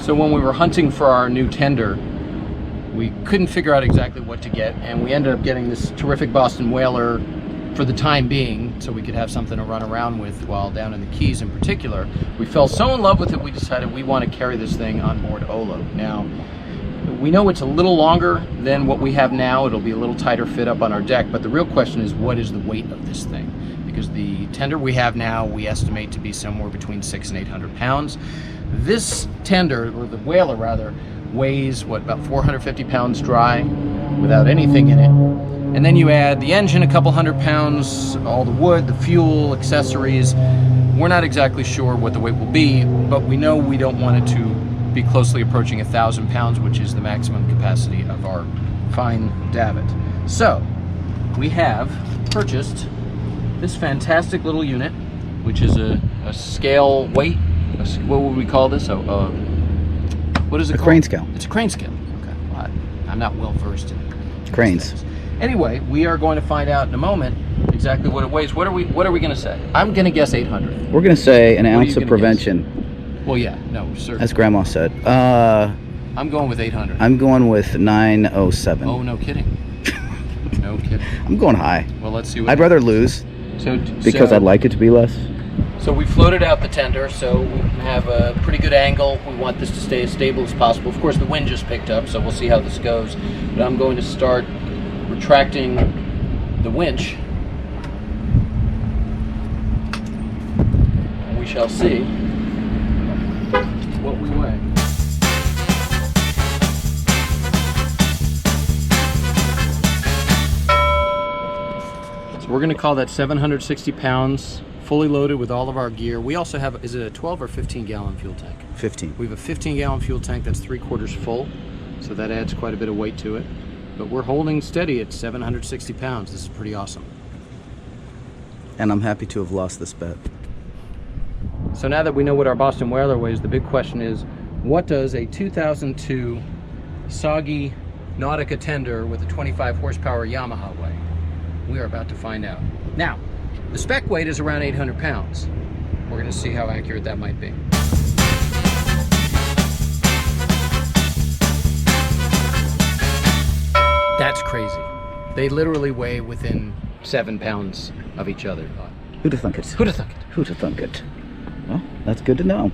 So when we were hunting for our new tender, we couldn't figure out exactly what to get, and we ended up getting this terrific Boston whaler for the time being, so we could have something to run around with while down in the Keys in particular. We fell so in love with it, we decided we want to carry this thing on board OLOH. Now, we know it's a little longer than what we have now. It'll be a little tighter fit up on our deck, but the real question is, what is the weight of this thing? Because the tender we have now, we estimate to be somewhere between 600 and 800 pounds. This tender, or the whaler rather, weighs, what, about 450 pounds dry without anything in it. And then you add the engine, a couple hundred pounds, all the wood, the fuel, accessories. We're not exactly sure what the weight will be, but we know we don't want it to be closely approaching 1,000 pounds, which is the maximum capacity of our fine davit. So, we have purchased this fantastic little unit, which is a scale weight. What would we call this? What is it called? A crane scale. It's a crane scale. Okay. Well, I'm not well versed in cranes. Anyway, we are going to find out in a moment exactly what it weighs. What are we going to say? I'm going to guess 800. We're going to say an ounce of prevention. Guess? Well, yeah, no, certainly. As Grandma said. I'm going with 800. I'm going with 907. Oh, no kidding. No kidding. I'm going high. Well, let's see what I'd rather lose because I'd like it to be less. So we floated out the tender, so we have a pretty good angle. We want this to stay as stable as possible. Of course, the wind just picked up, so we'll see how this goes. But I'm going to start retracting the winch, and we shall see what we weigh. So we're going to call that 760 pounds, fully loaded with all of our gear. We also have, is it a 12 or 15 gallon fuel tank? 15. We have a 15 gallon fuel tank that's 3/4 full, so that adds quite a bit of weight to it. But we're holding steady at 760 pounds. This is pretty awesome. And I'm happy to have lost this bet. So now that we know what our Boston whaler weighs, the big question is, what does a 2002 soggy Nautica tender with a 25 horsepower Yamaha weigh? We are about to find out. Now, the spec weight is around 800 pounds. We're going to see how accurate that might be. That's crazy. They literally weigh within 7 pounds of each other. Who'd have thunk it? Who'd have thunk it? Who'd have thunk it? Well, that's good to know.